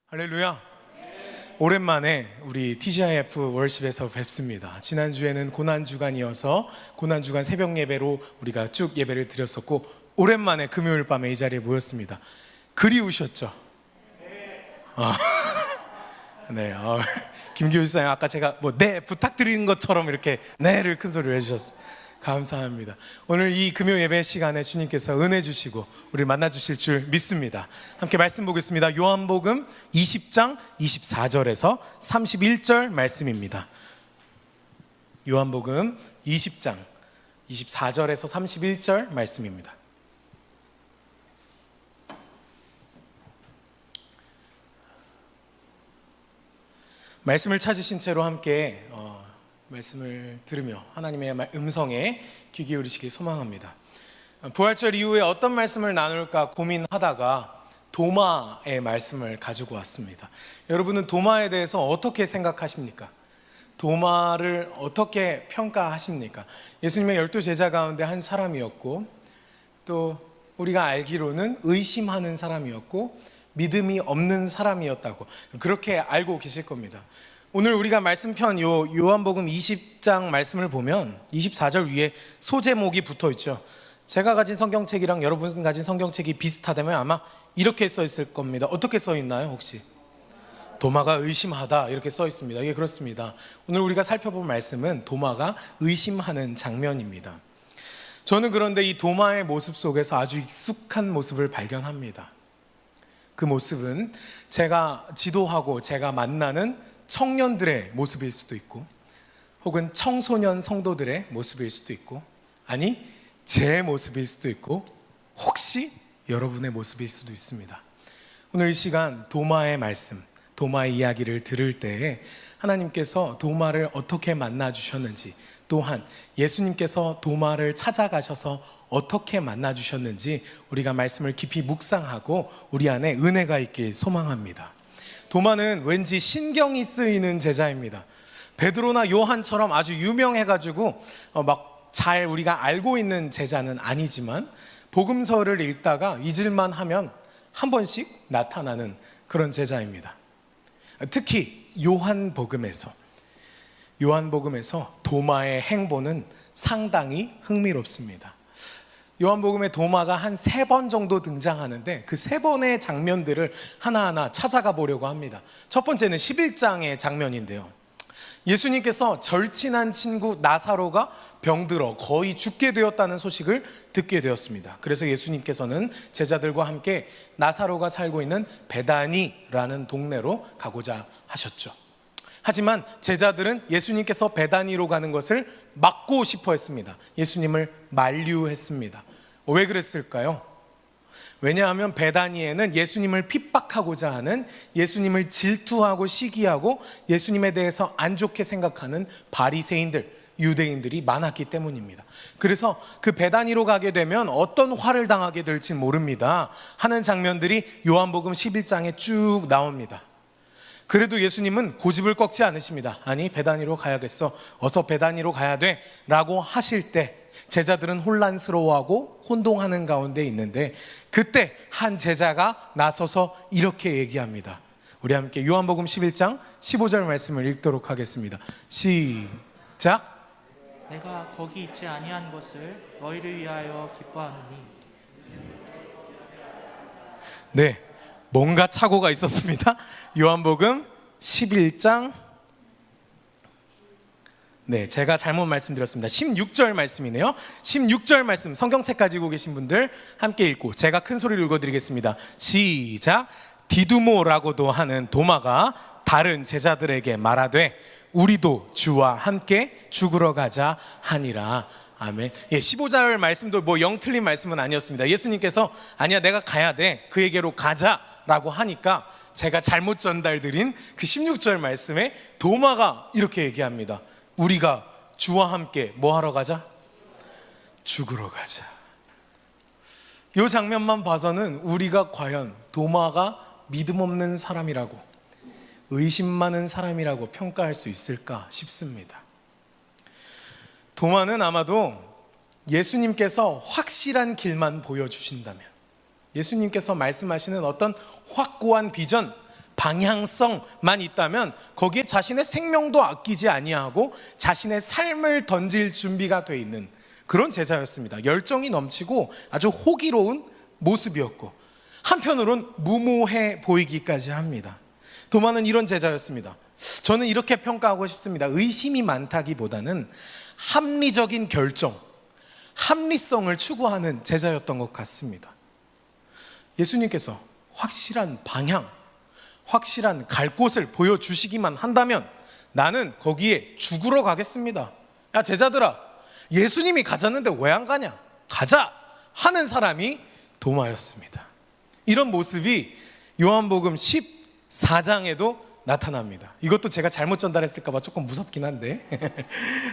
할렐루야. 오랜만에 우리 TGIF 월십에서 뵙습니다. 지난주에는 고난주간이어서 고난주간 새벽 예배로 우리가 쭉 예배를 드렸었고, 오랜만에 금요일 밤에 이 자리에 모였습니다. 그리우셨죠? 네. 김기호 지사님 아까 제가 네 부탁드리는 것처럼 이렇게 네를 큰 소리로 해주셨습니다. 감사합니다. 오늘 이 금요 예배 시간에 주님께서 은혜 주시고 우리를 만나 주실 줄 믿습니다. 함께 말씀 보겠습니다. 요한복음 20장 24절에서 31절 말씀입니다. 요한복음 20장 24절에서 31절 말씀입니다. 말씀을 찾으신 채로 함께 말씀을 들으며 하나님의 음성에 귀 기울이시길 소망합니다. 부활절 이후에 어떤 말씀을 나눌까 고민하다가 도마의 말씀을 가지고 왔습니다. 여러분은 도마에 대해서 어떻게 생각하십니까? 도마를 어떻게 평가하십니까? 예수님의 12제자 가운데 한 사람이었고, 또 우리가 알기로는 의심하는 사람이었고 믿음이 없는 사람이었다고 그렇게 알고 계실 겁니다. 오늘 우리가 말씀편 요한복음 20장 말씀을 보면 24절 위에 소제목이 붙어 있죠. 제가 가진 성경책이랑 여러분 가진 성경책이 비슷하다면 아마 이렇게 써 있을 겁니다. 어떻게 써 있나요 혹시? 도마가 의심하다 이렇게 써 있습니다. 이게 그렇습니다. 오늘 우리가 살펴본 말씀은 도마가 의심하는 장면입니다. 저는 그런데 이 도마의 모습 속에서 아주 익숙한 모습을 발견합니다. 그 모습은 제가 지도하고 제가 만나는 청년들의 모습일 수도 있고, 혹은 청소년 성도들의 모습일 수도 있고, 아니 제 모습일 수도 있고, 혹시 여러분의 모습일 수도 있습니다. 오늘 이 시간 도마의 말씀, 도마의 이야기를 들을 때에 하나님께서 도마를 어떻게 만나 주셨는지, 또한 예수님께서 도마를 찾아가셔서 어떻게 만나 주셨는지 우리가 말씀을 깊이 묵상하고 우리 안에 은혜가 있길 소망합니다. 도마는 왠지 신경이 쓰이는 제자입니다. 베드로나 요한처럼 아주 유명해가지고 잘 우리가 알고 있는 제자는 아니지만, 복음서를 읽다가 잊을만 하면 한 번씩 나타나는 그런 제자입니다. 특히 요한복음에서 도마의 행보는 상당히 흥미롭습니다. 요한복음에 도마가 한 3번 정도 등장하는데 그 3번의 장면들을 하나하나 찾아가 보려고 합니다. 첫 번째는 11장의 장면인데요. 예수님께서 절친한 친구 나사로가 병들어 거의 죽게 되었다는 소식을 듣게 되었습니다. 그래서 예수님께서는 제자들과 함께 나사로가 살고 있는 베다니라는 동네로 가고자 하셨죠. 하지만 제자들은 예수님께서 베다니로 가는 것을 막고 싶어 했습니다. 예수님을 만류했습니다. 왜 그랬을까요? 왜냐하면 베다니에는 예수님을 핍박하고자 하는, 예수님을 질투하고 시기하고 예수님에 대해서 안 좋게 생각하는 바리새인들, 유대인들이 많았기 때문입니다. 그래서 그 베다니로 가게 되면 어떤 화를 당하게 될지 모릅니다 하는 장면들이 요한복음 11장에 쭉 나옵니다. 그래도 예수님은 고집을 꺾지 않으십니다. 아니 베다니로 가야겠어, 어서 베다니로 가야 돼 라고 하실 때 제자들은 혼란스러워하고 혼동하는 가운데 있는데, 그때 한 제자가 나서서 이렇게 얘기합니다. 우리 함께 요한복음 11장 15절 말씀을 읽도록 하겠습니다. 시작. 내가 거기 있지 아니한 것을 너희를 위하여 기뻐하노니. 네, 뭔가 착오가 있었습니다. 요한복음 11장, 네, 제가 잘못 말씀드렸습니다. 16절 말씀이네요. 16절 말씀, 성경책 가지고 계신 분들 함께 읽고 제가 큰 소리로 읽어드리겠습니다. 시작. 디두모라고도 하는 도마가 다른 제자들에게 말하되 우리도 주와 함께 죽으러 가자 하니라. 아멘. 15절 말씀도 영 틀린 말씀은 아니었습니다. 예수님께서 아니야 내가 가야 돼, 그에게로 가자라고 하니까 제가 잘못 전달드린 그 16절 말씀에 도마가 이렇게 얘기합니다. 우리가 주와 함께 뭐 하러 가자? 죽으러 가자. 이 장면만 봐서는 우리가 과연 도마가 믿음 없는 사람이라고, 의심 많은 사람이라고 평가할 수 있을까 싶습니다. 도마는 아마도 예수님께서 확실한 길만 보여주신다면, 예수님께서 말씀하시는 어떤 확고한 비전, 방향성만 있다면 거기에 자신의 생명도 아끼지 아니하고 자신의 삶을 던질 준비가 돼 있는 그런 제자였습니다. 열정이 넘치고 아주 호기로운 모습이었고 한편으론 무모해 보이기까지 합니다. 도마는 이런 제자였습니다. 저는 이렇게 평가하고 싶습니다. 의심이 많다기보다는 합리적인 결정, 합리성을 추구하는 제자였던 것 같습니다. 예수님께서 확실한 방향, 확실한 갈 곳을 보여주시기만 한다면 나는 거기에 죽으러 가겠습니다. 야 제자들아, 예수님이 가자는데 왜 안 가냐? 가자! 하는 사람이 도마였습니다. 이런 모습이 요한복음 14장에도 나타납니다. 이것도 제가 잘못 전달했을까 봐 조금 무섭긴 한데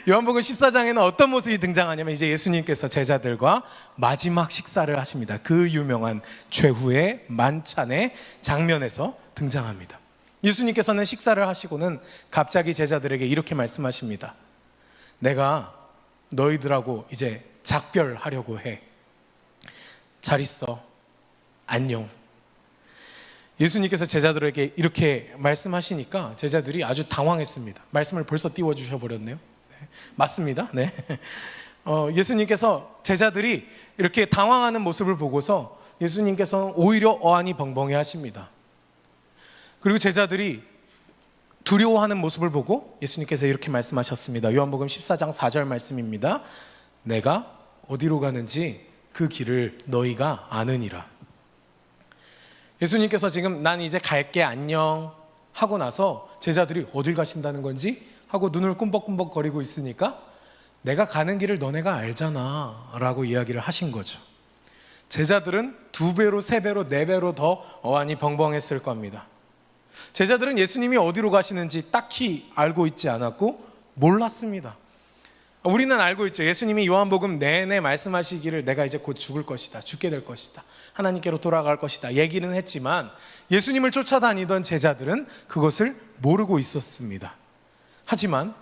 요한복음 14장에는 어떤 모습이 등장하냐면 이제 예수님께서 제자들과 마지막 식사를 하십니다. 그 유명한 최후의 만찬의 장면에서 등장합니다. 예수님께서는 식사를 하시고는 갑자기 제자들에게 이렇게 말씀하십니다. 내가 너희들하고 이제 작별하려고 해. 잘 있어. 안녕. 예수님께서 제자들에게 이렇게 말씀하시니까 제자들이 아주 당황했습니다. 말씀을 벌써 띄워주셔 버렸네요. 네, 맞습니다. 네. 예수님께서 제자들이 이렇게 당황하는 모습을 보고서 예수님께서는 오히려 어안이 벙벙해 하십니다. 그리고 제자들이 두려워하는 모습을 보고 예수님께서 이렇게 말씀하셨습니다. 요한복음 14장 4절 말씀입니다. 내가 어디로 가는지 그 길을 너희가 아느니라. 예수님께서 지금 난 이제 갈게 안녕 하고 나서 제자들이 어딜 가신다는 건지 하고 눈을 꿈벅꿈벅 거리고 있으니까 내가 가는 길을 너네가 알잖아 라고 이야기를 하신 거죠. 제자들은 2배로 3배로 4배로 더 어안이 벙벙했을 겁니다. 제자들은 예수님이 어디로 가시는지 딱히 알고 있지 않았고 몰랐습니다. 우리는 알고 있죠. 예수님이 요한복음 내내 말씀하시기를 내가 이제 곧 죽을 것이다, 죽게 될 것이다, 하나님께로 돌아갈 것이다 얘기는 했지만 예수님을 쫓아다니던 제자들은 그것을 모르고 있었습니다. 하지만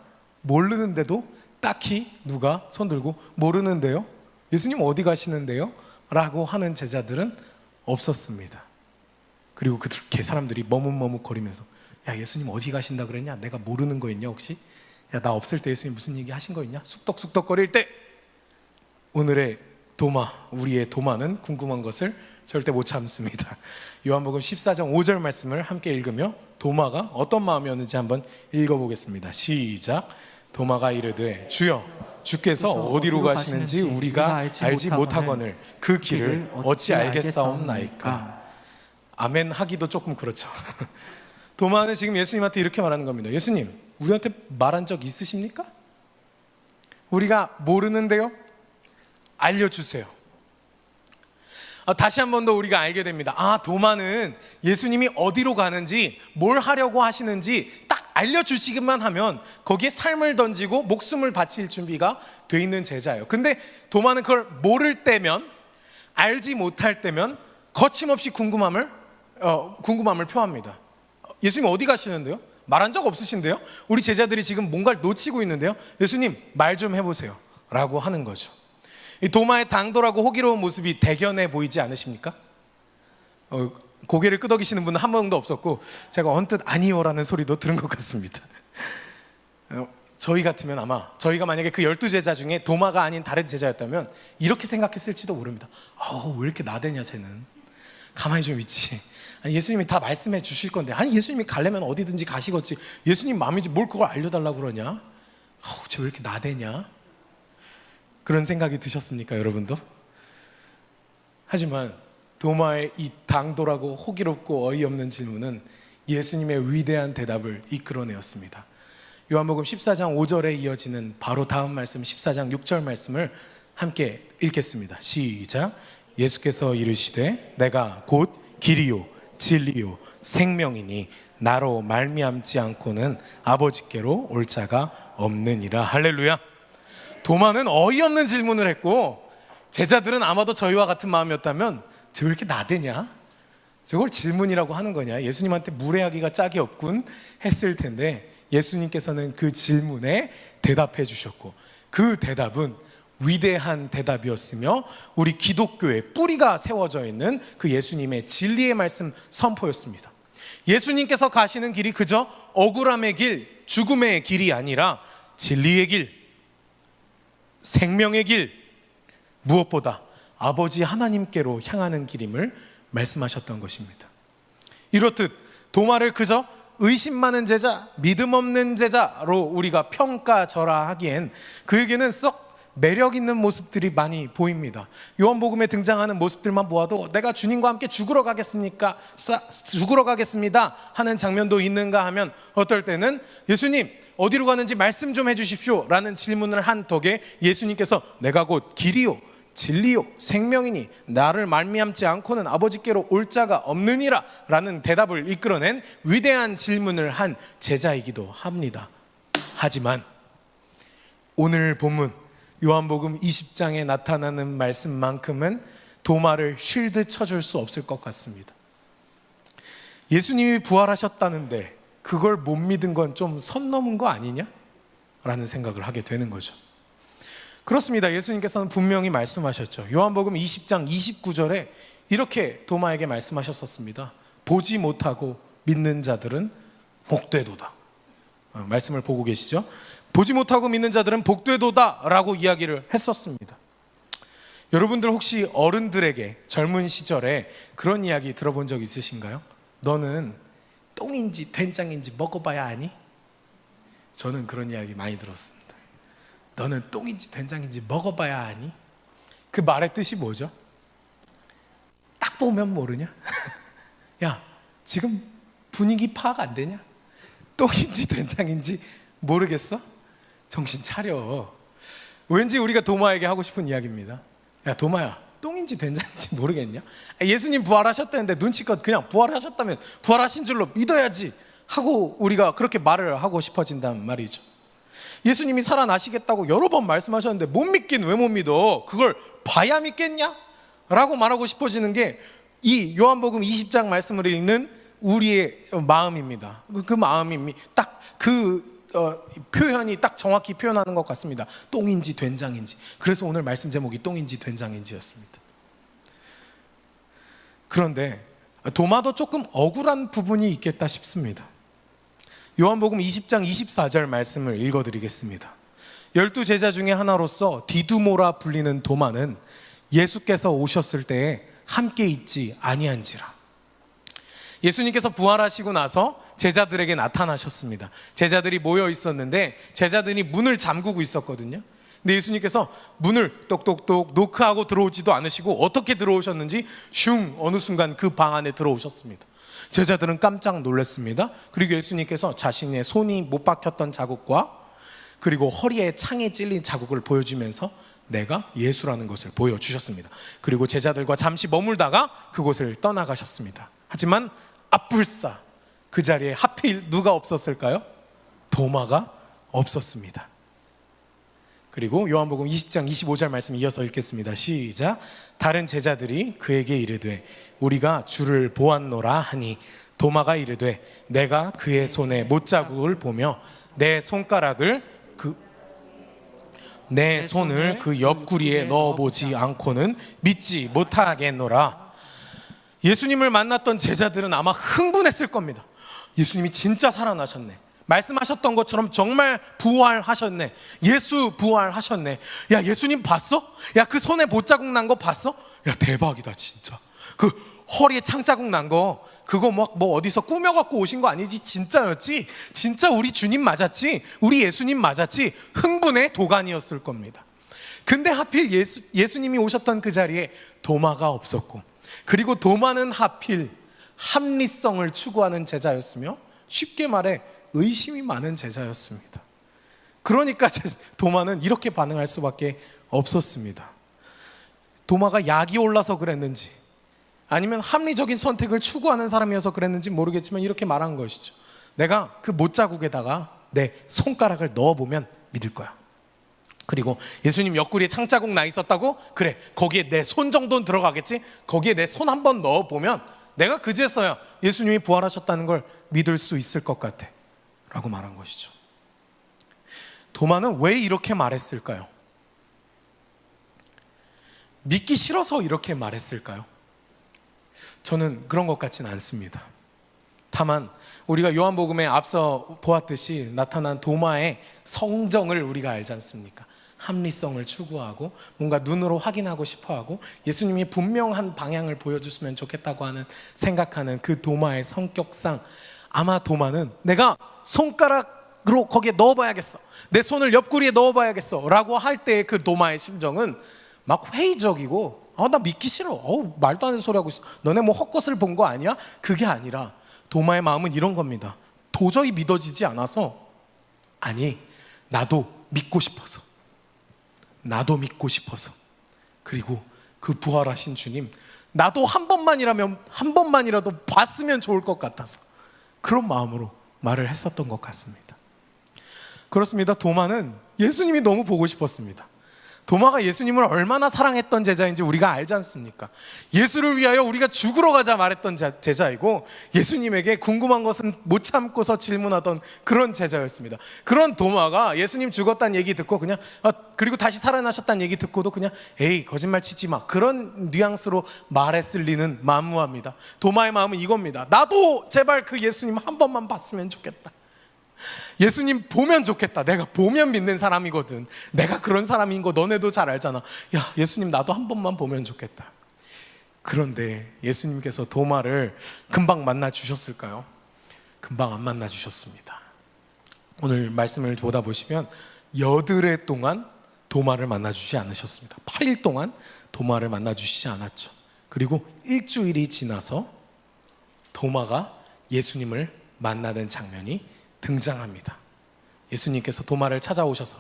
모르는데도 딱히 누가 손들고 모르는데요? 예수님 어디 가시는데요? 라고 하는 제자들은 없었습니다. 그리고 그렇게 사람들이 머뭇머뭇거리면서 야 예수님 어디 가신다 그랬냐? 내가 모르는 거 있냐 혹시? 야 나 없을 때 예수님 무슨 얘기 하신 거 있냐? 쑥덕쑥덕거릴 때 오늘의 도마, 우리의 도마는 궁금한 것을 절대 못 참습니다. 요한복음 14장 5절 말씀을 함께 읽으며 도마가 어떤 마음이었는지 한번 읽어보겠습니다. 시작. 도마가 이르되 주여 주께서 어디로 가시는지 우리가 알지 못하거늘 그 길을 어찌 알겠사옵나이까. 아멘 하기도 조금 그렇죠. 도마는 지금 예수님한테 이렇게 말하는 겁니다. 예수님 우리한테 말한 적 있으십니까? 우리가 모르는데요? 알려주세요. 다시 한 번 더 우리가 알게 됩니다. 도마는 예수님이 어디로 가는지 뭘 하려고 하시는지 딱 알려주시기만 하면 거기에 삶을 던지고 목숨을 바칠 준비가 돼 있는 제자예요. 근데 도마는 그걸 모를 때면, 알지 못할 때면 거침없이 궁금함을 표합니다. 예수님 어디 가시는데요? 말한 적 없으신데요? 우리 제자들이 지금 뭔가를 놓치고 있는데요? 예수님 말 좀 해보세요 라고 하는 거죠. 이 도마의 당돌하고 호기로운 모습이 대견해 보이지 않으십니까? 고개를 끄덕이시는 분은 한 명도 없었고 제가 언뜻 아니요라는 소리도 들은 것 같습니다. 저희 같으면 아마 저희가 만약에 그 12제자 중에 도마가 아닌 다른 제자였다면 이렇게 생각했을지도 모릅니다. 왜 이렇게 나대냐 쟤는. 가만히 좀 있지. 아니, 예수님이 다 말씀해 주실 건데 아니 예수님이 가려면 어디든지 가시겠지. 예수님 마음이지 뭘 그걸 알려달라고 그러냐. 쟤 왜 이렇게 나대냐. 그런 생각이 드셨습니까 여러분도? 하지만 도마의 이 당돌하고 호기롭고 어이없는 질문은 예수님의 위대한 대답을 이끌어내었습니다. 요한복음 14장 5절에 이어지는 바로 다음 말씀 14장 6절 말씀을 함께 읽겠습니다. 시작. 예수께서 이르시되 내가 곧 길이요 진리요 생명이니 나로 말미암지 않고는 아버지께로 올 자가 없느니라. 할렐루야. 도마는 어이없는 질문을 했고 제자들은 아마도 저희와 같은 마음이었다면 쟤 왜 이렇게 나대냐? 저걸 질문이라고 하는 거냐? 예수님한테 무례하기가 짝이 없군 했을 텐데 예수님께서는 그 질문에 대답해 주셨고 그 대답은 위대한 대답이었으며 우리 기독교의 뿌리가 세워져 있는 그 예수님의 진리의 말씀 선포였습니다. 예수님께서 가시는 길이 그저 억울함의 길, 죽음의 길이 아니라 진리의 길, 생명의 길, 무엇보다 아버지 하나님께로 향하는 길임을 말씀하셨던 것입니다. 이렇듯 도마를 그저 의심 많은 제자, 믿음 없는 제자로 우리가 평가절하하기엔 그에게는 썩 매력 있는 모습들이 많이 보입니다. 요한복음에 등장하는 모습들만 보아도 내가 주님과 함께 죽으러 가겠습니까? 죽으러 가겠습니다 하는 장면도 있는가 하면, 어떨 때는 예수님 어디로 가는지 말씀 좀 해주십시오 라는 질문을 한 덕에 예수님께서 내가 곧 길이요 진리요 생명이니 나를 말미암지 않고는 아버지께로 올 자가 없느니라 라는 대답을 이끌어낸 위대한 질문을 한 제자이기도 합니다. 하지만 오늘 본문 요한복음 20장에 나타나는 말씀만큼은 도마를 쉴드 쳐줄 수 없을 것 같습니다. 예수님이 부활하셨다는데 그걸 못 믿은 건 좀 선 넘은 거 아니냐? 라는 생각을 하게 되는 거죠. 그렇습니다. 예수님께서는 분명히 말씀하셨죠. 요한복음 20장 29절에 이렇게 도마에게 말씀하셨었습니다. 보지 못하고 믿는 자들은 복되도다. 말씀을 보고 계시죠? 보지 못하고 믿는 자들은 복되도다 라고 이야기를 했었습니다. 여러분들 혹시 어른들에게 젊은 시절에 그런 이야기 들어본 적 있으신가요? 너는 똥인지 된장인지 먹어봐야 아니? 저는 그런 이야기 많이 들었습니다. 너는 똥인지 된장인지 먹어봐야 아니? 그 말의 뜻이 뭐죠? 딱 보면 모르냐? 야, 지금 분위기 파악 안 되냐? 똥인지 된장인지 모르겠어? 정신 차려. 왠지 우리가 도마에게 하고 싶은 이야기입니다. 야, 도마야, 똥인지 된장인지 모르겠냐? 예수님 부활하셨다는데 눈치껏 그냥 부활하셨다면 부활하신 줄로 믿어야지 하고 우리가 그렇게 말을 하고 싶어진단 말이죠. 예수님이 살아나시겠다고 여러 번 말씀하셨는데 못 믿긴 왜 못 믿어? 그걸 봐야 믿겠냐? 라고 말하고 싶어지는 게 이 요한복음 20장 말씀을 읽는 우리의 마음입니다. 그 마음이 딱 표현이 딱 정확히 표현하는 것 같습니다. 똥인지 된장인지. 그래서 오늘 말씀 제목이 똥인지 된장인지였습니다. 그런데 도마도 조금 억울한 부분이 있겠다 싶습니다. 요한복음 20장 24절 말씀을 읽어드리겠습니다. 12제자 중에 하나로서 디두모라 불리는 도마는 예수께서 오셨을 때에 함께 있지 아니한지라. 예수님께서 부활하시고 나서 제자들에게 나타나셨습니다. 제자들이 모여 있었는데 제자들이 문을 잠그고 있었거든요. 근데 예수님께서 문을 똑똑똑 노크하고 들어오지도 않으시고 어떻게 들어오셨는지 슝 어느 순간 그 방 안에 들어오셨습니다. 제자들은 깜짝 놀랐습니다. 그리고 예수님께서 자신의 손이 못 박혔던 자국과 그리고 허리에 창에 찔린 자국을 보여주면서 내가 예수라는 것을 보여주셨습니다. 그리고 제자들과 잠시 머물다가 그곳을 떠나가셨습니다. 하지만 앞불싸 그 자리에 하필 누가 없었을까요? 도마가 없었습니다. 그리고 요한복음 20장 25절 말씀 이어서 읽겠습니다. 시작. 다른 제자들이 그에게 이르되 우리가 주를 보았노라 하니 도마가 이르되 내가 그의 손에 못자국을 보며 내 손을 그 옆구리에 넣어보지 않고는 믿지 못하겠노라. 예수님을 만났던 제자들은 아마 흥분했을 겁니다. 예수님이 진짜 살아나셨네. 말씀하셨던 것처럼 정말 부활하셨네. 예수 부활하셨네. 야, 예수님 봤어? 야, 그 손에 못자국 난 거 봤어? 야, 대박이다 진짜. 그 허리에 창자국 난 거 그거 뭐 어디서 꾸며갖고 오신 거 아니지? 진짜였지? 진짜 우리 주님 맞았지? 우리 예수님 맞았지? 흥분의 도가니였을 겁니다. 근데 하필 예수님이 오셨던 그 자리에 도마가 없었고, 그리고 도마는 하필 합리성을 추구하는 제자였으며 쉽게 말해 의심이 많은 제자였습니다. 그러니까 도마는 이렇게 반응할 수밖에 없었습니다. 도마가 약이 올라서 그랬는지 아니면 합리적인 선택을 추구하는 사람이어서 그랬는지 모르겠지만 이렇게 말한 것이죠. 내가 그 못자국에다가 내 손가락을 넣어보면 믿을 거야. 그리고 예수님 옆구리에 창자국 나 있었다고? 그래, 거기에 내 손 정도는 들어가겠지? 거기에 내 손 한번 넣어보면 내가 그제서야 예수님이 부활하셨다는 걸 믿을 수 있을 것 같아 라고 말한 것이죠. 도마는 왜 이렇게 말했을까요? 믿기 싫어서 이렇게 말했을까요? 저는 그런 것 같지는 않습니다. 다만 우리가 요한복음에 앞서 보았듯이 나타난 도마의 성정을 우리가 알지 않습니까? 합리성을 추구하고 뭔가 눈으로 확인하고 싶어하고 예수님이 분명한 방향을 보여줬으면 좋겠다고 하는 생각하는 그 도마의 성격상 아마 도마는 내가 손가락으로 거기에 넣어봐야겠어, 내 손을 옆구리에 넣어봐야겠어 라고 할 때의 그 도마의 심정은 막 회의적이고 나 믿기 싫어, 말도 안 되는 소리 하고 있어, 너네 뭐 헛것을 본 거 아니야? 그게 아니라 도마의 마음은 이런 겁니다. 도저히 믿어지지 않아서, 아니 나도 믿고 싶어서, 나도 믿고 싶어서, 그리고 그 부활하신 주님 나도 한 번만이라도 봤으면 좋을 것 같아서 그런 마음으로 말을 했었던 것 같습니다. 그렇습니다. 도마는 예수님이 너무 보고 싶었습니다. 도마가 예수님을 얼마나 사랑했던 제자인지 우리가 알지 않습니까? 예수를 위하여 우리가 죽으러 가자 말했던 제자이고, 예수님에게 궁금한 것은 못 참고서 질문하던 그런 제자였습니다. 그런 도마가 예수님 죽었다는 얘기 듣고 그냥 그리고 다시 살아나셨다는 얘기 듣고도 그냥 에이 거짓말 치지 마, 그런 뉘앙스로 말했을 리는 만무합니다. 도마의 마음은 이겁니다. 나도 제발 그 예수님 한 번만 봤으면 좋겠다. 예수님 보면 좋겠다. 내가 보면 믿는 사람이거든. 내가 그런 사람인 거 너네도 잘 알잖아. 야, 예수님 나도 한 번만 보면 좋겠다. 그런데 예수님께서 도마를 금방 만나 주셨을까요? 금방 안 만나 주셨습니다. 오늘 말씀을 보다 보시면 여드레 동안 도마를 만나 주시지 않으셨습니다. 8일 동안 도마를 만나 주시지 않았죠. 그리고 일주일이 지나서 도마가 예수님을 만나는 장면이 등장합니다. 예수님께서 도마를 찾아오셔서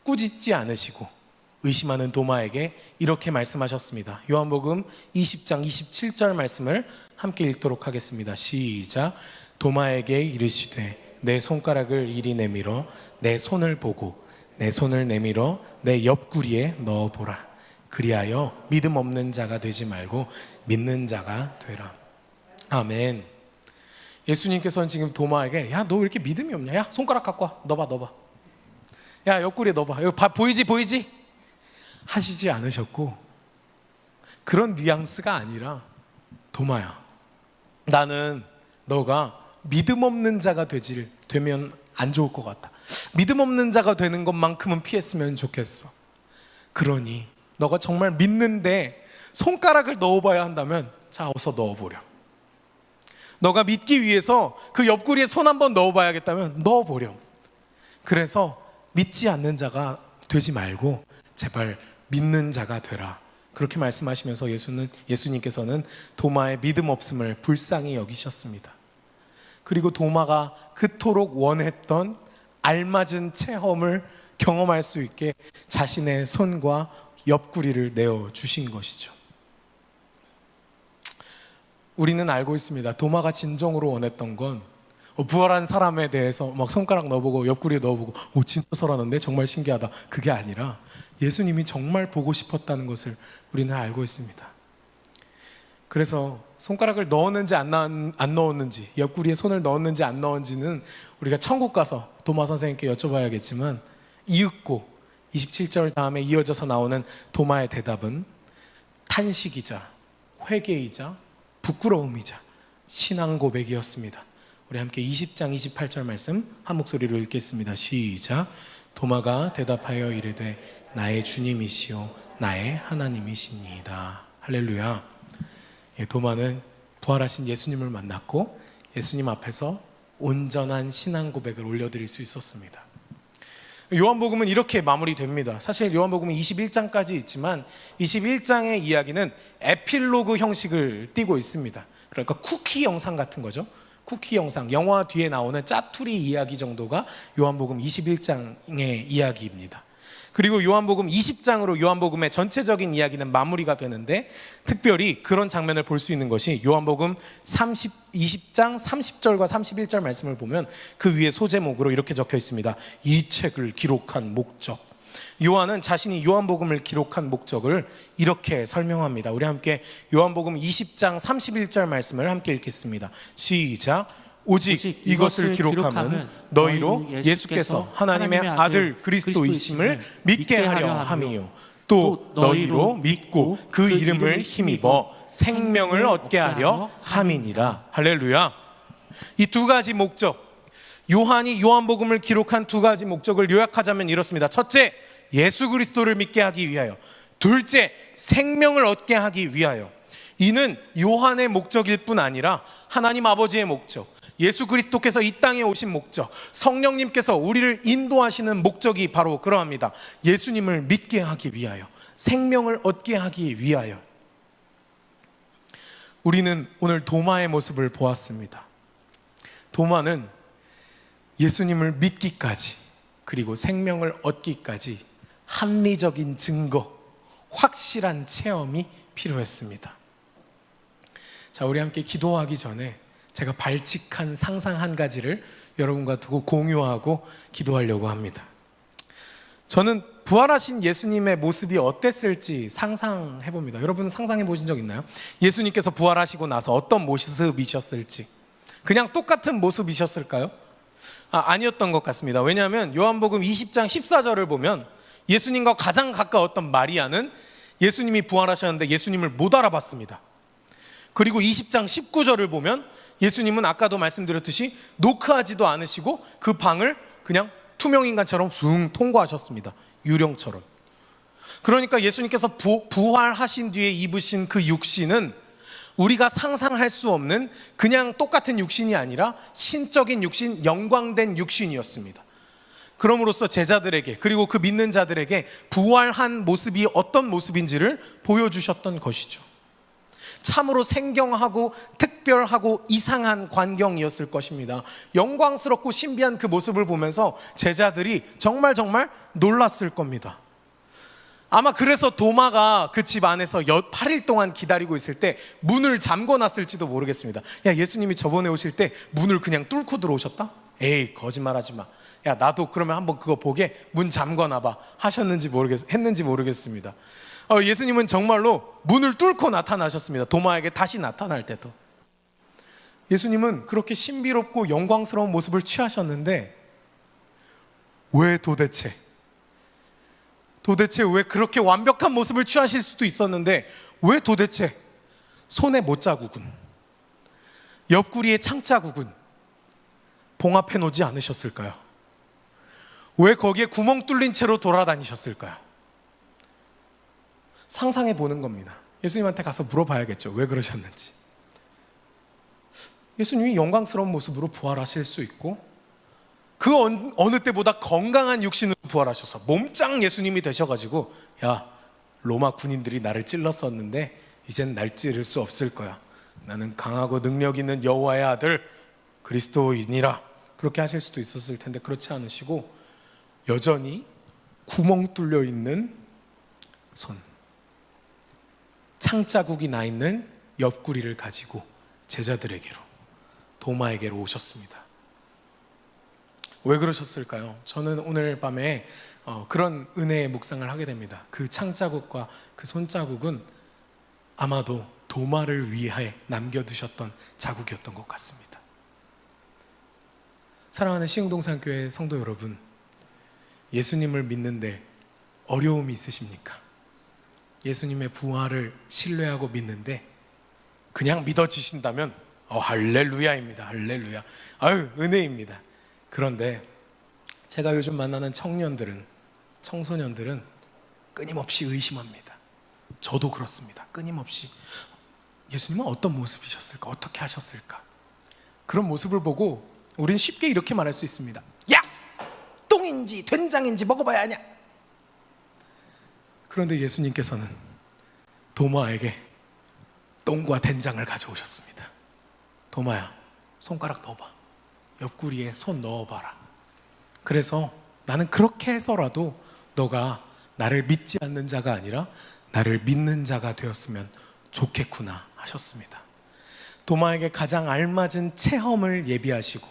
꾸짖지 않으시고 의심하는 도마에게 이렇게 말씀하셨습니다. 요한복음 20장 27절 말씀을 함께 읽도록 하겠습니다. 시작. 도마에게 이르시되 내 손가락을 이리 내밀어 내 손을 보고 내 손을 내밀어 내 옆구리에 넣어보라. 그리하여 믿음 없는 자가 되지 말고 믿는 자가 되라. 아멘. 예수님께서는 지금 도마에게 야, 너 왜 이렇게 믿음이 없냐? 야, 손가락 갖고 와. 넣어봐. 야, 옆구리에 넣어봐. 여기 보이지? 하시지 않으셨고, 그런 뉘앙스가 아니라 도마야, 나는 너가 믿음 없는 자가 되면 안 좋을 것 같다. 믿음 없는 자가 되는 것만큼은 피했으면 좋겠어. 그러니 너가 정말 믿는데 손가락을 넣어봐야 한다면 자, 어서 넣어보렴. 너가 믿기 위해서 그 옆구리에 손 한번 넣어봐야겠다면 넣어보렴. 그래서 믿지 않는 자가 되지 말고 제발 믿는 자가 되라. 그렇게 말씀하시면서 예수님께서는 도마의 믿음 없음을 불쌍히 여기셨습니다. 그리고 도마가 그토록 원했던 알맞은 체험을 경험할 수 있게 자신의 손과 옆구리를 내어주신 것이죠. 우리는 알고 있습니다. 도마가 진정으로 원했던 건 부활한 사람에 대해서 막 손가락 넣어보고 옆구리에 넣어보고 진짜 살아났네, 정말 신기하다, 그게 아니라 예수님이 정말 보고 싶었다는 것을 우리는 알고 있습니다. 그래서 손가락을 넣었는지 안 넣었는지, 옆구리에 손을 넣었는지 안 넣었는지는 우리가 천국 가서 도마 선생님께 여쭤봐야겠지만, 이윽고 27절 다음에 이어져서 나오는 도마의 대답은 탄식이자 회개이자 부끄러움이자 신앙 고백이었습니다. 우리 함께 20장 28절 말씀 한 목소리로 읽겠습니다. 시작. 도마가 대답하여 이르되 나의 주님이시요 나의 하나님이시니이다. 할렐루야. 도마는 부활하신 예수님을 만났고 예수님 앞에서 온전한 신앙 고백을 올려드릴 수 있었습니다. 요한복음은 이렇게 마무리됩니다. 사실 요한복음은 21장까지 있지만 21장의 이야기는 에필로그 형식을 띠고 있습니다. 그러니까 쿠키 영상 같은 거죠. 쿠키 영상, 영화 뒤에 나오는 짜투리 이야기 정도가 요한복음 21장의 이야기입니다. 그리고 요한복음 20장으로 요한복음의 전체적인 이야기는 마무리가 되는데, 특별히 그런 장면을 볼 수 있는 것이 요한복음 20장 30절과 31절 말씀을 보면 그 위에 소제목으로 이렇게 적혀 있습니다. 이 책을 기록한 목적. 요한은 자신이 요한복음을 기록한 목적을 이렇게 설명합니다. 우리 함께 요한복음 20장 31절 말씀을 함께 읽겠습니다. 시작. 오직 이것을 기록하면 너희로 예수께서 하나님의 아들 그리스도이심을 믿게 하려 함이요 또 너희로 믿고 그 이름을 힘입어 생명을 얻게 하려 함이니라. 할렐루야. 이 두 가지 목적, 요한이 요한복음을 기록한 두 가지 목적을 요약하자면 이렇습니다. 첫째, 예수 그리스도를 믿게 하기 위하여. 둘째, 생명을 얻게 하기 위하여. 이는 요한의 목적일 뿐 아니라 하나님 아버지의 목적, 예수 그리스도께서 이 땅에 오신 목적, 성령님께서 우리를 인도하시는 목적이 바로 그러합니다. 예수님을 믿게 하기 위하여, 생명을 얻게 하기 위하여. 우리는 오늘 도마의 모습을 보았습니다. 도마는 예수님을 믿기까지, 그리고 생명을 얻기까지 합리적인 증거, 확실한 체험이 필요했습니다. 자, 우리 함께 기도하기 전에 제가 발칙한 상상 한 가지를 여러분과 두고 공유하고 기도하려고 합니다. 저는 부활하신 예수님의 모습이 어땠을지 상상해 봅니다. 여러분 상상해 보신 적 있나요? 예수님께서 부활하시고 나서 어떤 모습이셨을지. 그냥 똑같은 모습이셨을까요? 아니었던 것 같습니다. 왜냐하면 요한복음 20장 14절을 보면 예수님과 가장 가까웠던 마리아는 예수님이 부활하셨는데 예수님을 못 알아봤습니다. 그리고 20장 19절을 보면 예수님은 아까도 말씀드렸듯이 노크하지도 않으시고 그 방을 그냥 투명인간처럼 숭 통과하셨습니다. 유령처럼. 그러니까 예수님께서 부활하신 뒤에 입으신 그 육신은 우리가 상상할 수 없는 그냥 똑같은 육신이 아니라 신적인 육신, 영광된 육신이었습니다. 그럼으로써 제자들에게, 그리고 그 믿는 자들에게 부활한 모습이 어떤 모습인지를 보여주셨던 것이죠. 참으로 생경하고 특별하고 이상한 광경이었을 것입니다. 영광스럽고 신비한 그 모습을 보면서 제자들이 정말 놀랐을 겁니다. 아마 그래서 도마가 그 집 안에서 8일 동안 기다리고 있을 때 문을 잠궈놨을지도 모르겠습니다. 야, 예수님이 저번에 오실 때 문을 그냥 뚫고 들어오셨다? 에이, 거짓말하지 마. 야, 나도 그러면 한번 그거 보게 문 잠궈놔봐 했는지 모르겠습니다. 예수님은 정말로 문을 뚫고 나타나셨습니다. 도마에게 다시 나타날 때도. 예수님은 그렇게 신비롭고 영광스러운 모습을 취하셨는데 왜 도대체 왜 그렇게 완벽한 모습을 취하실 수도 있었는데 왜 도대체 손에 못자국은, 옆구리에 창자국은 봉합해 놓지 않으셨을까요? 왜 거기에 구멍 뚫린 채로 돌아다니셨을까요? 상상해 보는 겁니다. 예수님한테 가서 물어봐야겠죠. 왜 그러셨는지. 예수님이 영광스러운 모습으로 부활하실 수 있고 그 어느 때보다 건강한 육신으로 부활하셔서 몸짱 예수님이 되셔가지고, 야, 로마 군인들이 나를 찔렀었는데 이젠 날 찌를 수 없을 거야. 나는 강하고 능력 있는 여호와의 아들 그리스도이니라. 그렇게 하실 수도 있었을 텐데 그렇지 않으시고 여전히 구멍 뚫려 있는 손, 창자국이 나 있는 옆구리를 가지고 제자들에게로, 도마에게로 오셨습니다. 왜 그러셨을까요? 저는 오늘 밤에 그런 은혜의 묵상을 하게 됩니다. 그 창자국과 그 손자국은 아마도 도마를 위해 남겨두셨던 자국이었던 것 같습니다. 사랑하는 시흥동산교회 성도 여러분, 예수님을 믿는데 어려움이 있으십니까? 예수님의 부활을 신뢰하고 믿는데 그냥 믿어지신다면 할렐루야입니다. 할렐루야. 아유, 은혜입니다. 그런데 제가 요즘 만나는 청소년들은 끊임없이 의심합니다. 저도 그렇습니다. 끊임없이 예수님은 어떤 모습이셨을까? 어떻게 하셨을까? 그런 모습을 보고 우린 쉽게 이렇게 말할 수 있습니다. 야! 똥인지 된장인지 먹어봐야 하냐? 그런데 예수님께서는 도마에게 똥과 된장을 가져오셨습니다. 도마야, 손가락 넣어봐. 옆구리에 손 넣어봐라. 그래서 나는 그렇게 해서라도 너가 나를 믿지 않는 자가 아니라 나를 믿는 자가 되었으면 좋겠구나 하셨습니다. 도마에게 가장 알맞은 체험을 예비하시고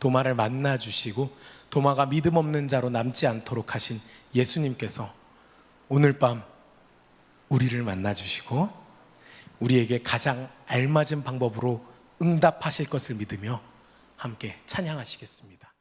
도마를 만나주시고 도마가 믿음 없는 자로 남지 않도록 하신 예수님께서 오늘 밤 우리를 만나주시고 우리에게 가장 알맞은 방법으로 응답하실 것을 믿으며 함께 찬양하시겠습니다.